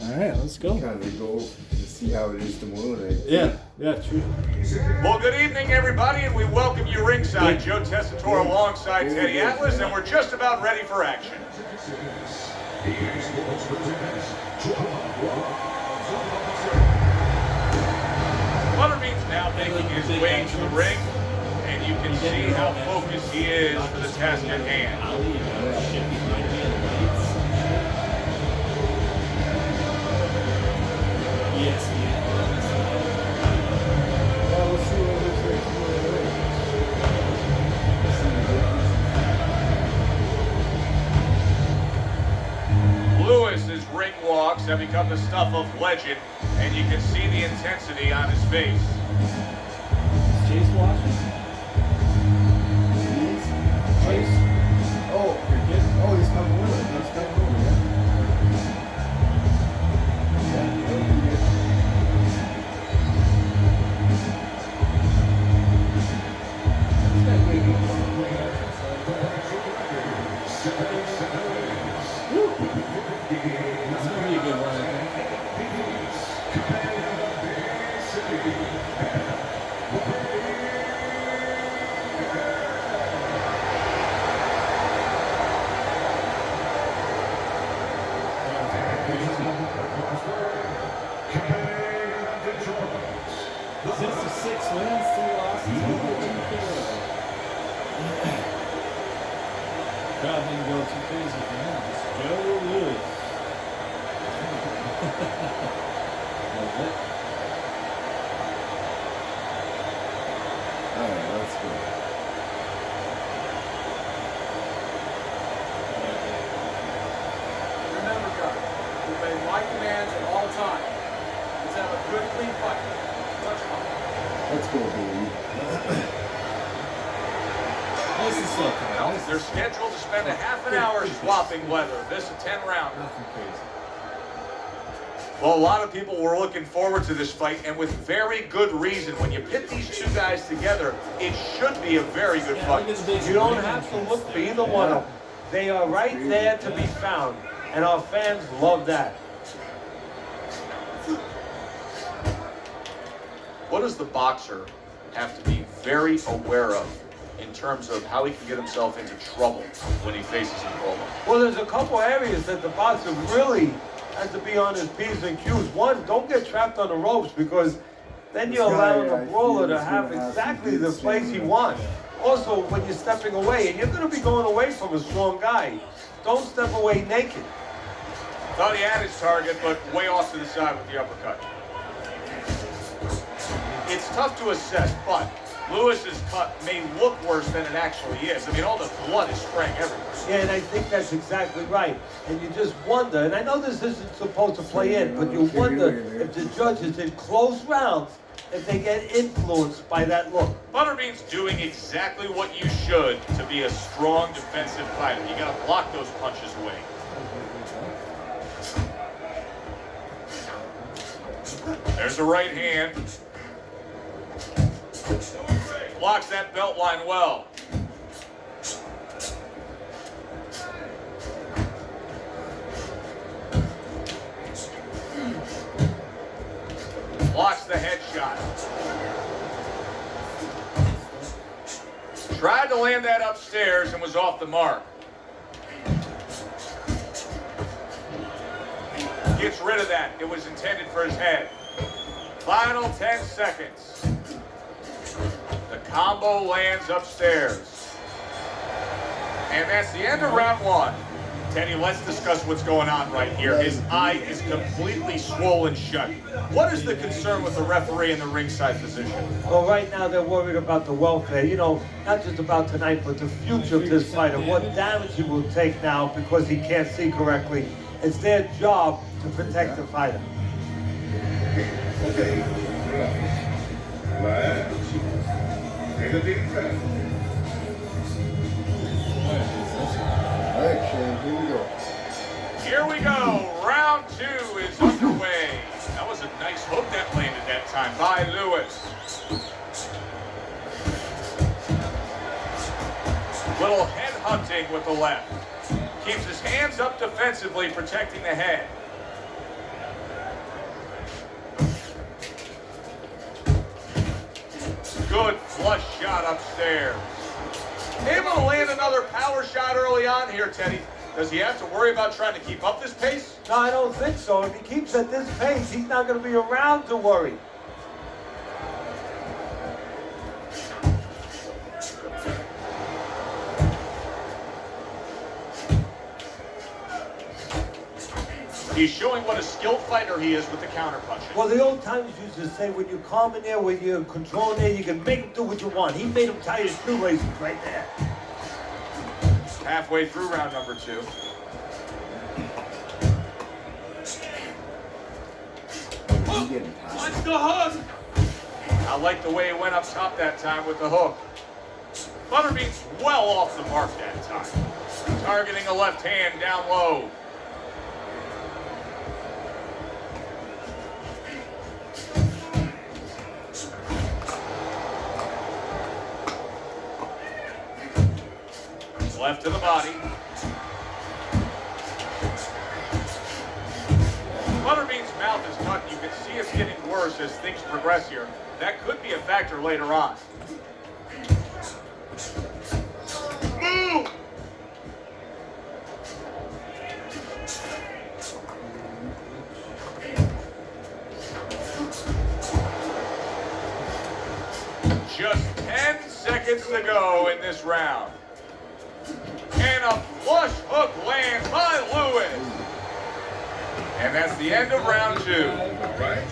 All right, let's go. Kind of go to see how it is tomorrow night. Yeah, true. Well, good evening, everybody, and we welcome you ringside. Joe Tessitore alongside Teddy Atlas, and we're just about ready for action. Butterbean's now making his way to the ring, and you can see how focused he is for the task at hand. Yes, Well, we'll see what it looks like tomorrow night. Lewis's ring walks have become the stuff of legend, and you can see the intensity on his face. Chase watching? Chase? Oh, you're kidding? Oh, he's coming with us. He's coming over, yeah. That's gonna be a good one, I think. 66 wins, 3 losses, 1 crowd didn't go too crazy for him. It's Joe Lewis. Love it. All right, let's go. Remember, guys, obey my commands at all times. Let's have a good, clean fight. Touch them up. Let's go, baby. Nice and slow, Well, they're scheduled to spend a half an hour swapping leather. This a 10-rounder. nothing crazy. Well, a lot of people were looking forward to this fight, and with very good reason. When you pit these two guys together, it should be a very good fight. You don't have to look for either one of them. They are right there to be found, and our fans love that. What does the boxer have to be very aware of in terms of how he can get himself into trouble when he faces a brawler? Well, there's a couple areas that the boxer really has to be on his P's and Q's. One, don't get trapped on the ropes, because then you're allowing the brawler to have exactly the place he wants. Also, when you're stepping away, and you're going to be going away from a strong guy, don't step away naked. Thought he had his target, but way off to the side with the uppercut. It's tough to assess, but Lewis's cut may look worse than it actually is. I mean, all the blood is spraying everywhere. Yeah, and I think that's exactly right. And you just wonder, and I know this isn't supposed to play in, but you wonder if the judges in close rounds, if they get influenced by that look. Butterbean's doing exactly what you should to be a strong defensive fighter. You gotta block those punches away. There's a right hand. Blocks that belt line well. Blocks the headshot. Tried to land that upstairs and was off the mark. Gets rid of that. It was intended for his head. Final 10 seconds. The combo lands upstairs. And that's the end of round 1. Teddy, let's discuss what's going on right here. His eye is completely swollen shut. What is the concern with the referee in the ringside position? Well, right now they're worried about the welfare. You know, not just about tonight, but the future of this fighter. What damage he will take now because he can't see correctly. It's their job to protect the fighter. Okay. Right. Take a deep breath. All right, Shane, here we go. Here we go. Round 2 is underway. That was a nice hook that landed that time by Lewis. Little head hunting with the left. Keeps his hands up defensively, protecting the head. another power shot early on here, Teddy. Does he have to worry about trying to keep up this pace? No, I don't think so. If he keeps at this pace, he's not going to be around to worry. He's showing what a skilled fighter he is with the counter punches. Well, the old timers used to say, when you're calm in there, when you're controlling there, you can make him do what you want. He made him tie his shoelaces right there. Halfway through round number 2. Watch the hook. I like the way he went up top that time with the hook. Butterbean's well off the mark that time. Targeting a left hand down low. Left to the body. Butterbean's mouth is cut. You can see it's getting worse as things progress here. That could be a factor later on. Move! Just 10 seconds to go in this round. And a flush hook lands by Lewis. And that's the end of round 2.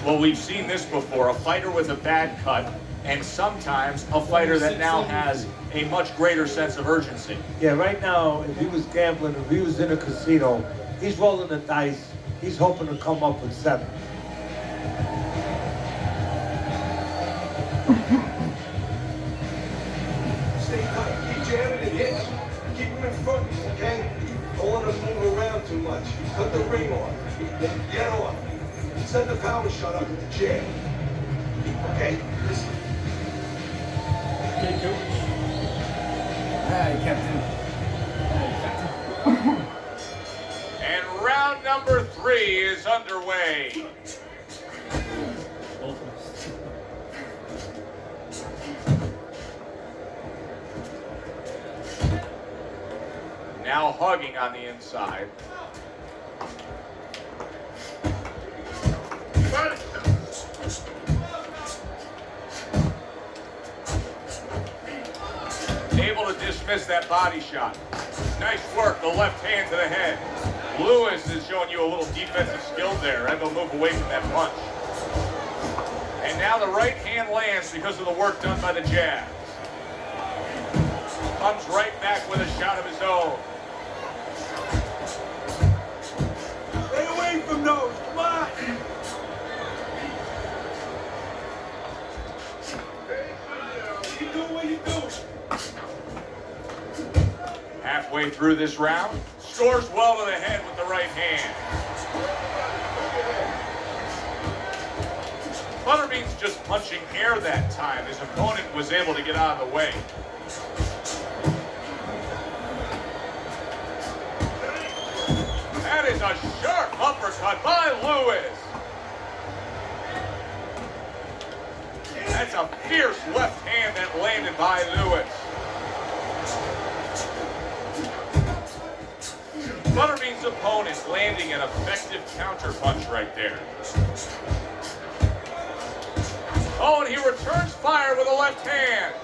Well, we've seen this before. A fighter with a bad cut, and sometimes a fighter that now has a much greater sense of urgency. Yeah, right now, if he was gambling, if he was in a casino, he's rolling the dice. He's hoping to come up with 7. Stay tight. Keep jamming and hitting. Keep him in front, okay? Don't let him move around too much. Cut the ring off. Get off. Send the power shot up to the jab. Okay? Listen. Okay, coach. Hi, Captain. Hi, Captain. And round number 3 is underway. Both of us. Now hugging on the inside. Able to dismiss that body shot. Nice work, the left hand to the head. Lewis is showing you a little defensive skill there. Able to move away from that punch. And now the right hand lands because of the work done by the jab. Comes right back with a shot of his own. Stay away from those. Come on. You do what you do. Halfway through this round, scores well to the head with the right hand. Butterbean's just punching air that time. His opponent was able to get out of the way. That is a sharp uppercut by Lewis. That's a fierce left hand that landed by Lewis. Butterbean's opponent landing an effective counter punch right there. Oh, and he returns fire with a left hand.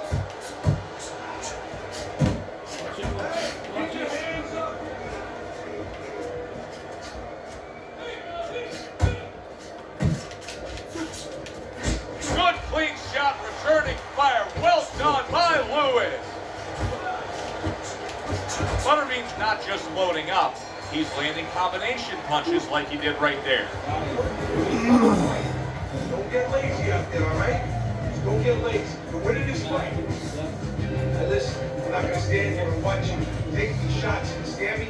Good clean shot, returning fire. Well done by Lewis. Butterbean's not just loading up. He's landing combination punches like he did right there. Don't get lazy out there, all right? Just don't get lazy. You're winning this fight. Now listen, I'm not gonna stand here and watch you take these shots. You understand me?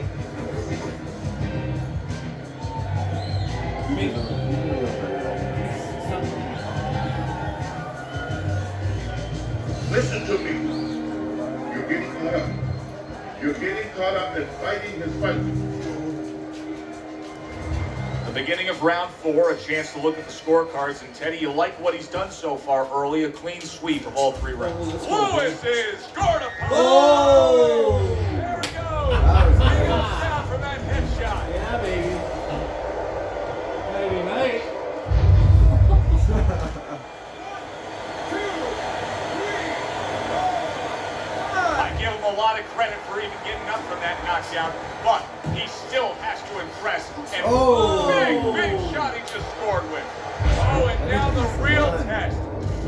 Listen to me. You're getting caught up. You're getting caught up in fighting his fight. The beginning of round 4, a chance to look at the scorecards. And Teddy, you like what he's done so far early, a clean sweep of all 3 rounds. Lewis is scored a Oh! credit for even getting up from that knockdown, but he still has to impress. And big shot he just scored with. Oh, and now the real test.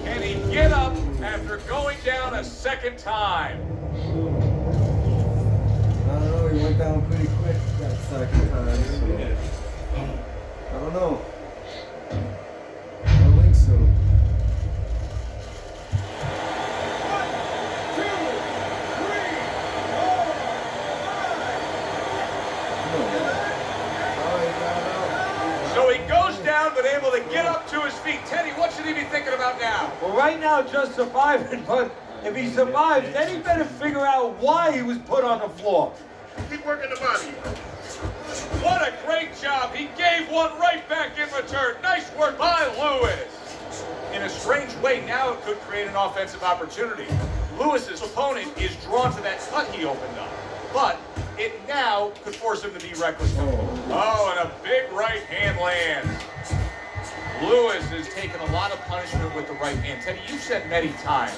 Can he get up after going down a second time? I don't know, he went down pretty quick that second time, so I don't know. I don't think so. So he goes down, but able to get up to his feet. Teddy, what should he be thinking about now? Well, right now, just surviving, but if he survives, then he better figure out why he was put on the floor. Keep working the body. What a great job. He gave one right back in return. Nice work by Lewis. In a strange way, now it could create an offensive opportunity. Lewis's opponent is drawn to that cut he opened up, but it now could force him to be reckless. Oh, and a big right hand lands. Lewis has taken a lot of punishment with the right hand. Teddy, you've said many times,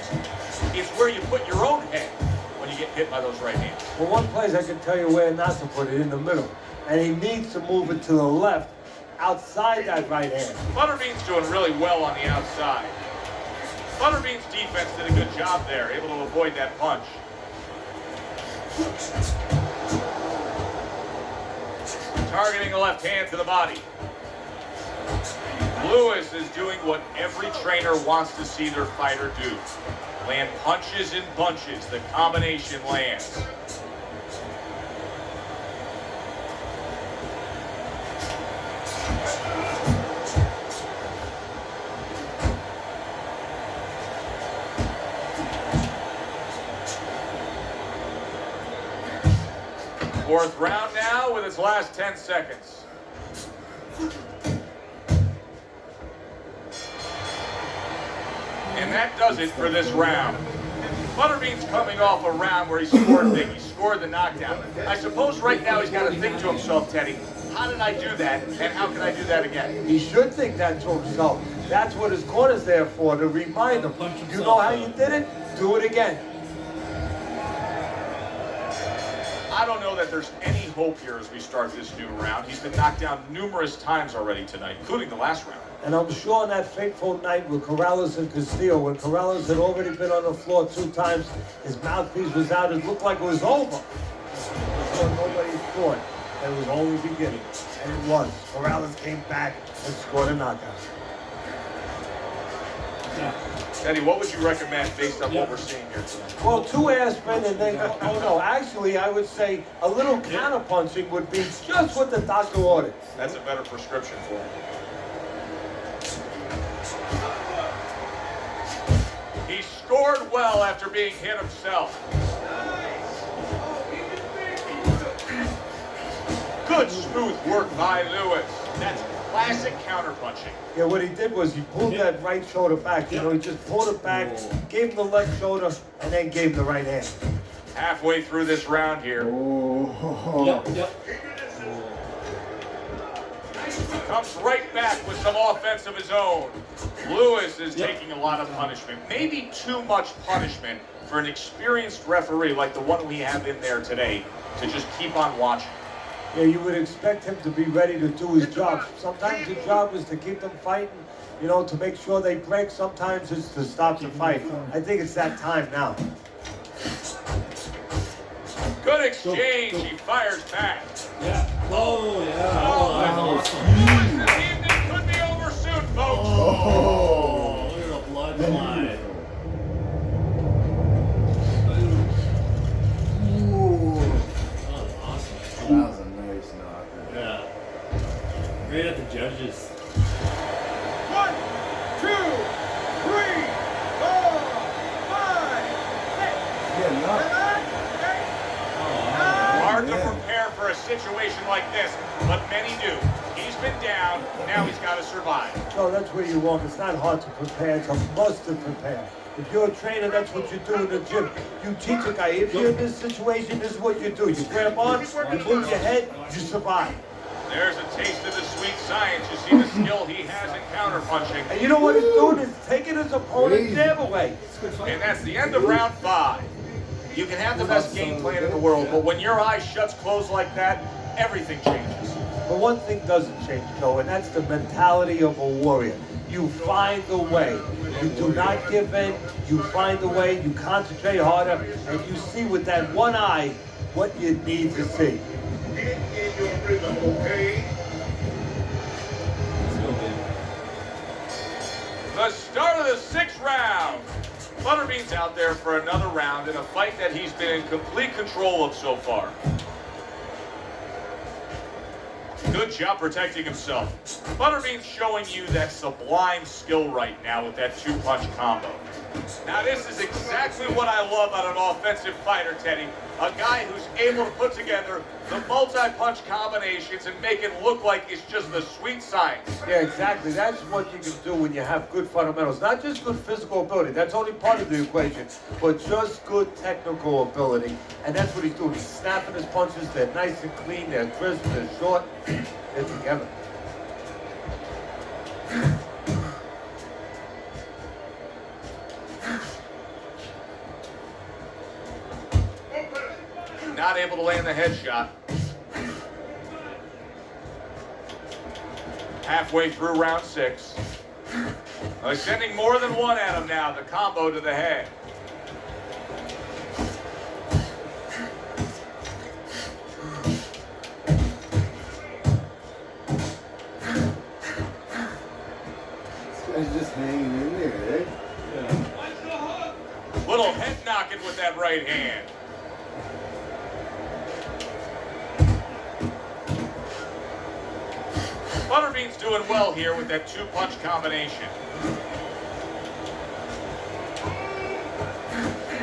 it's where you put your own head when you get hit by those right hands. Well, one place I can tell you where not to put it, in the middle. And he needs to move it to the left, outside that right hand. Butterbean's doing really well on the outside. Butterbean's defense did a good job there, able to avoid that punch. Targeting the left hand to the body. Lewis is doing what every trainer wants to see their fighter do. Land punches in bunches. The combination lands. Fourth round now with its last 10 seconds. And that does it for this round. Butterbean's coming off a round where he scored big. He scored the knockdown. I suppose right now he's got to think to himself, Teddy, how did I do that, and how can I do that again? He should think that to himself. That's what his corner's there for, to remind him. You know how you did it? Do it again. I don't know that there's any hope here as we start this new round. He's been knocked down numerous times already tonight, including the last round. And I'm sure on that fateful night with Corrales and Castillo, when Corrales had already been on the floor 2 times, his mouthpiece was out, it looked like it was over. Before nobody thought that it was only beginning. And it was. Corrales came back and scored a knockout. Teddy, what would you recommend based on what we're seeing here tonight? Well, 2 aspirin and then, oh no, actually I would say a little counterpunching would be just what the doctor ordered. That's a better prescription for him. He scored well after being hit himself. Good smooth work by Lewis. That's classic counterpunching. Yeah, what he did was he pulled that right shoulder back. You know, he just pulled it back, gave him the left shoulder, and then gave him the right hand. Halfway through this round here. Comes right back with some offense of his own. Lewis is taking a lot of punishment. Maybe too much punishment for an experienced referee like the one we have in there today to just keep on watching. Yeah, you would expect him to be ready to do his job. Sometimes his job is to keep them fighting, you know, to make sure they break. Sometimes it's to stop the fight. I think it's that time now. Good exchange. He fires back. Yeah. Oh, yeah. Oh, awesome. this evening could be over soon, folks. Oh, look at the blood fly. That was a nice knocker. Yeah. Right at the judges. 1, 2, 3, 4, 5, 6, Yeah, knock. 7, 8, 9. Hard to prepare for a situation like this, but many do. He's been down, now he's got to survive. So that's where you walk. It's not hard to prepare. It's a must to prepare. If you're a trainer, that's what you do in the gym. You teach a guy, if you're in this situation, this is what you do. You grab on, you move your head, you survive. There's a taste of the sweet science. You see the skill he has in counterpunching. And you know what he's doing? He's taking his opponent's jab away. And that's the end of round 5. You can have the best game plan in the world, but when your eyes shuts closed like that, everything changes. But one thing doesn't change, Joe, and that's the mentality of a warrior. You find a way. You do not give in. You find a way. You concentrate harder, and you see with that one eye what you need to see. Get in your rhythm, okay? Let's go, baby. The start of the 6th round. Butterbean's out there for another round in a fight that he's been in complete control of so far. Good job protecting himself. Butterbean's showing you that sublime skill right now with that 2-punch combo. Now this is exactly what I love out of an offensive fighter, Teddy. A guy who's able to put together the multi-punch combinations and make it look like it's just the sweet science. Yeah, exactly. That's what you can do when you have good fundamentals. Not just good physical ability. That's only part of the equation. But just good technical ability. And that's what he's doing. He's snapping his punches. They're nice and clean. They're crisp. They're short. They're together. Not able to land the headshot. Halfway through round 6. Sending more than one at him now. The combo to the head. This guy's just hanging in there, eh? Yeah. Little head knocking with that right hand. Butterbean's doing well here with that 2-punch combination.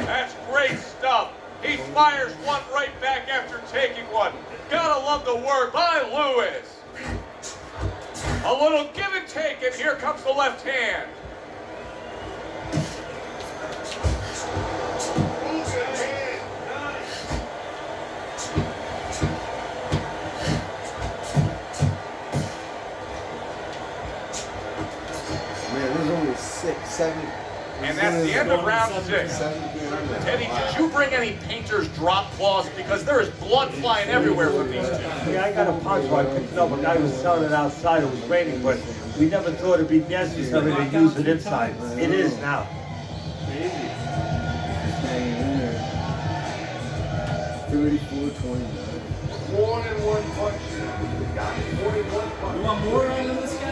That's great stuff. He fires one right back after taking one. Gotta love the work by Lewis. A little give and take, and here comes the left hand. Man, there's only 6, 7. And that's the end of round 6. 7 rounds. Teddy, did you bring any painter's drop cloths? Because there is blood flying everywhere from these two. Yeah, I got a punch where I picked it up. A guy was selling it outside. It was raining, but we never thought it'd be necessary to use it inside. It is now. Hanging in there. 34-29. More than one punch. Got it. More than one punch. You want more out of this guy?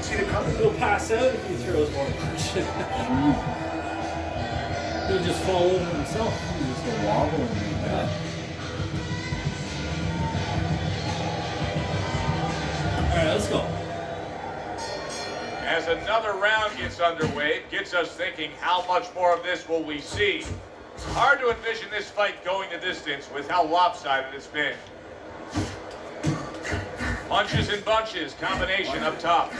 See the color? He'll pass out if he throws more punch. He'll just fall over himself. He's just a wobble in there. All right, let's go. As another round gets underway, it gets us thinking, how much more of this will we see? Hard to envision this fight going the distance with how lopsided it's been. Punches and bunches, combination up top.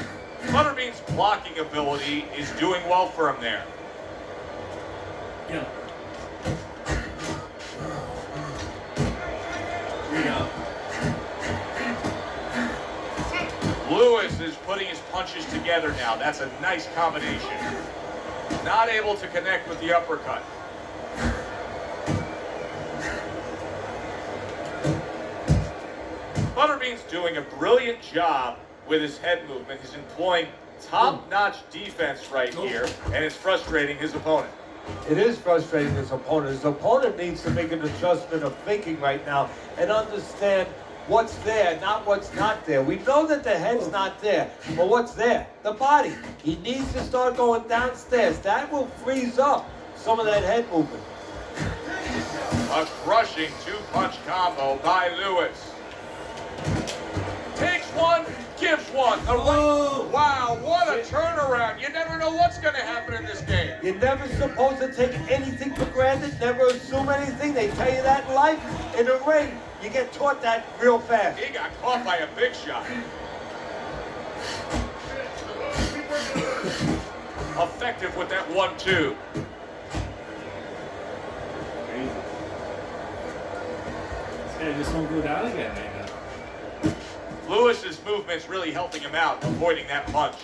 Butterbean's blocking ability is doing well for him there. Yeah. Yeah. Lewis is putting his punches together now. That's a nice combination. Not able to connect with the uppercut. Butterbean's doing a brilliant job with his head movement. He's employing top-notch defense right here, and it's frustrating his opponent. It is frustrating his opponent. His opponent needs to make an adjustment of thinking right now and understand what's there, not what's not there. We know that the head's not there, but what's there? The body. He needs to start going downstairs. That will freeze up some of that head movement. A crushing 2-punch combo by Lewis. Takes one, gives one. The right. Wow, what a turnaround. You never know what's going to happen in this game. You're never supposed to take anything for granted, never assume anything. They tell you that in life. In a ring, you get taught that real fast. He got caught by a big shot. Effective with that 1-2. This guy just won't go down again right now. Lewis's movement's really helping him out, avoiding that punch.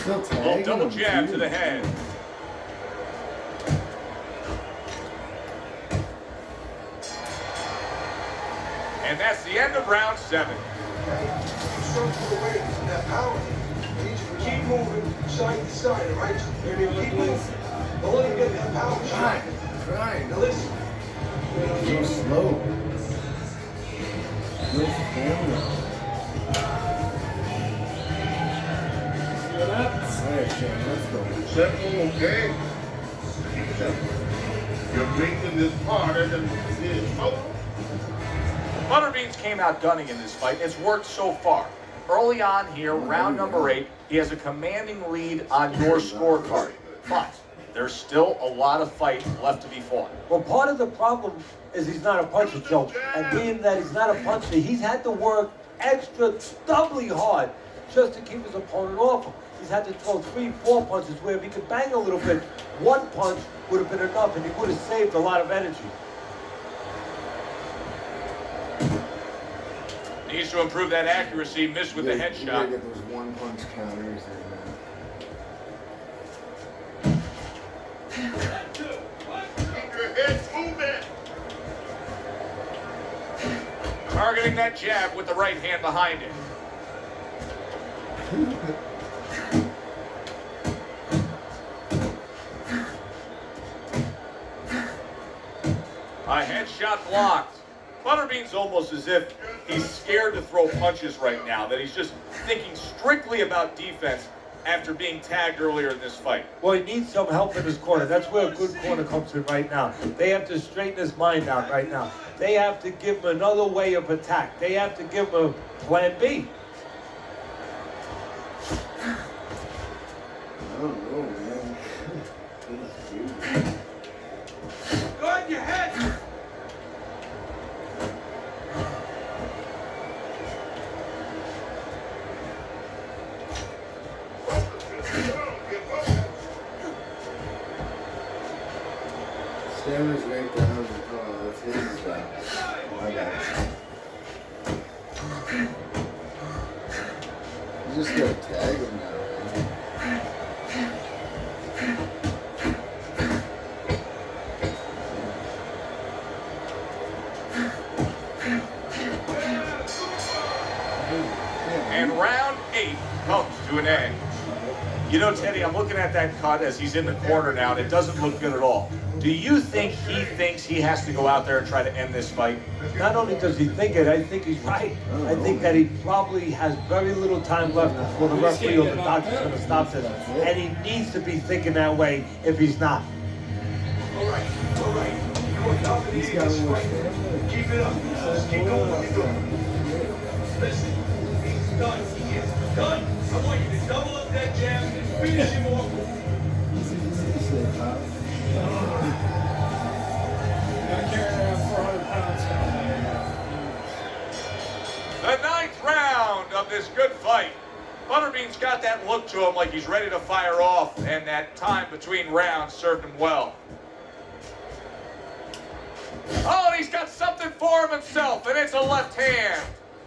Still Little tagging double him, jab too. to the head. And that's the end of round 7. Start to the weight and that power. I need you to keep moving side to side, all right? Keep moving. Don't let him get that power shot. Try. Now listen. So slow. No stamina. Alright, Shane, let's go. Simple, okay? Simple. You're making this harder than it is. Oh. Butterbeans came out gunning in this fight. It's worked so far. Early on here, round number 8, he has a commanding lead on your scorecard. But there's still a lot of fight left to be fought. Well, part of the problem is he's not a puncher, Joe. And being that he's not a puncher, he's had to work extra doubly hard just to keep his opponent off him. He's had to throw 3, 4 punches where if he could bang a little bit, one punch would have been enough and he would have saved a lot of energy. Needs to improve that accuracy, missed with the You gotta headshot. get those one-punch counters in, man. Keep your head moving. Targeting that jab with the right hand behind it. A headshot blocked. Butterbean's almost as if he's scared to throw punches right now, that he's just thinking strictly about defense after being tagged earlier in this fight. Well, he needs some help in his corner. That's where a good corner comes in right now. They have to straighten his mind out right now. They have to give him another way of attack. They have to give him a plan B. I don't know, man. Guard your head. Stamina's right down. Oh, that's his job. My bad. You just gotta tag him now, man. And round 8 comes to an end. You know, Teddy, I'm looking at that cut as he's in the corner now, and it doesn't look good at all. Do you think he thinks he has to go out there and try to end this fight? Not only does he think it, I think he's right. I think that he probably has very little time left before the referee or the doctor's going to stop this. And he needs to be thinking that way if he's not. All right. You're dominating He's got this more fight. stamina. Keep it up. Just keep doing what you're doing. Listen, he's done. He is done. I want you to double up that jab and finish him off. Gotta carry around 400 pounds. The 9th round of this good fight. Butterbean's got that look to him like he's ready to fire off, and that time between rounds served him well. Oh, and he's got something for himself, and it's a left hand.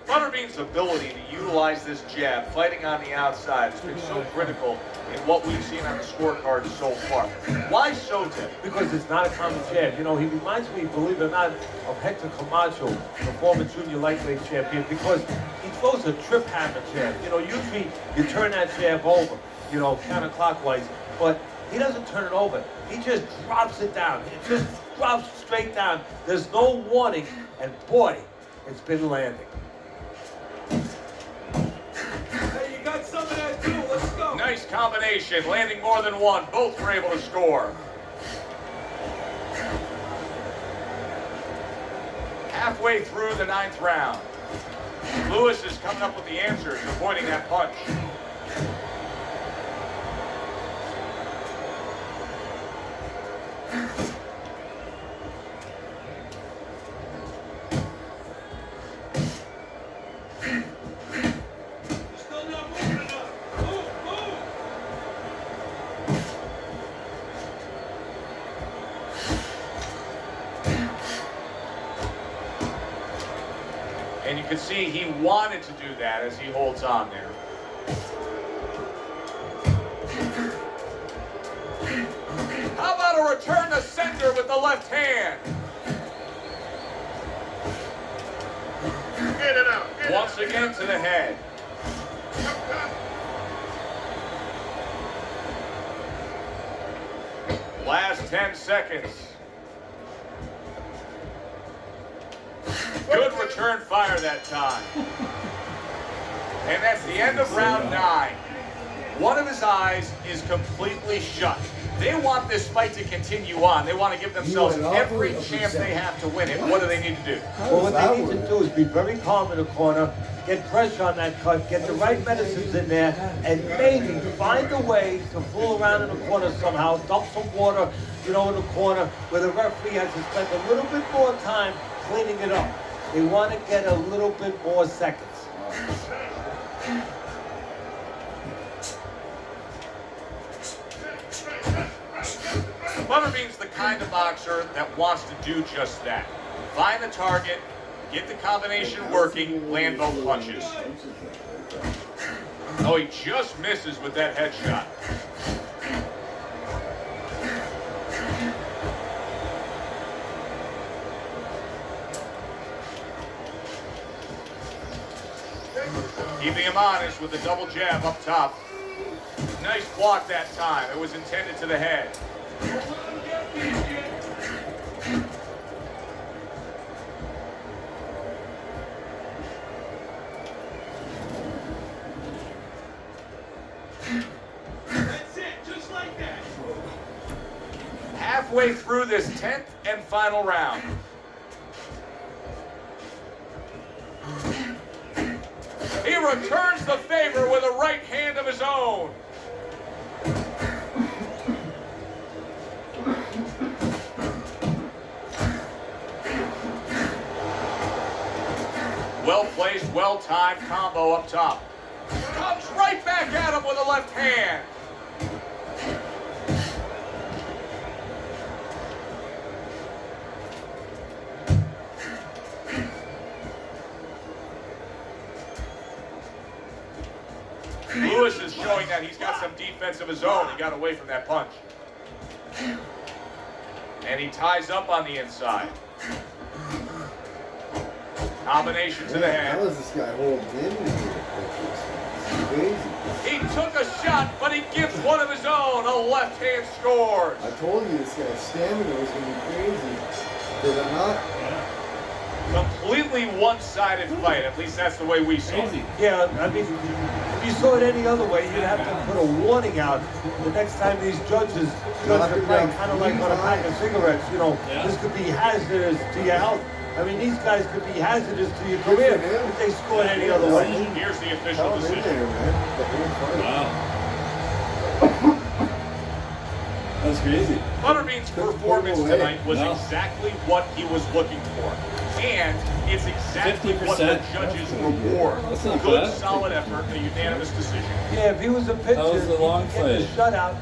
Butterbean's ability to utilize this jab, fighting on the outside, has been so critical in what we've seen on the scorecard so far. Why so, Tim? Because it's not a common jab. You know, he reminds me, believe it or not, of Hector Camacho, the former junior lightweight champion, because he throws a trip hammer jab. You know, usually you turn that jab over, you know, counterclockwise, but he doesn't turn it over. He just drops it down. It just drops straight down. There's no warning, and boy, it's been landing. Hey, you got some of that too. Let's go. Nice combination, landing more than one. Both were able to score. Halfway through the 9th round. Lewis is coming up with the answers, avoiding that punch. You're still not moving enough. Move. And you can see he wanted to do that as he holds on there. the left hand. Get it out. Get Once it out. again to the head. Last 10 seconds. Good return fire that time. And that's the end of round 9. One of his eyes is completely shut. They want this fight to continue on. They want to give themselves every chance they have to win it. What do they need to do? Well, what they need to do is be very calm in the corner, get pressure on that cut, get the right medicines in there, and maybe find a way to fool around in the corner somehow, dump some water, in the corner where the referee has to spend a little bit more time cleaning it up. They want to get a little bit more seconds. Butterbean's the kind of boxer that wants to do just that. Find the target, get the combination working, land both punches. Oh, he just misses with that headshot. Keeping him honest with the double jab up top. Nice block that time. It was intended to the head. That's it, just like that. Halfway through this 10th and final round. He returns the favor with a right hand of his own. Well-placed, well-timed combo up top. Comes right back at him with a left hand. Lewis is showing that he's got some defense of his own. He got away from that punch. And he ties up on the inside. Combination to the head. How does this guy hold in here? It's crazy. He took a shot, but he gives one of his own. A left hand scores. I told you this guy's stamina was going to be crazy. Did it not? Completely one-sided fight. At least that's the way we saw it. Yeah, I mean, if you saw it any other way, you'd have to put a warning out the next time these judges judge the fight, kind of like on a pack of cigarettes. This could be hazardous to your health. I mean, these guys could be hazardous to your career if they scored any other way. Here's the official Hell in decision. there, man. The whole fight. Wow. That's crazy. Butterbean's performance tonight was exactly what he was looking for. And it's exactly what the 50%. judges reward. That's not Good, bad. solid effort, a unanimous decision. Yeah, if he was a pitcher, That was a long he'd get the fight. shutout.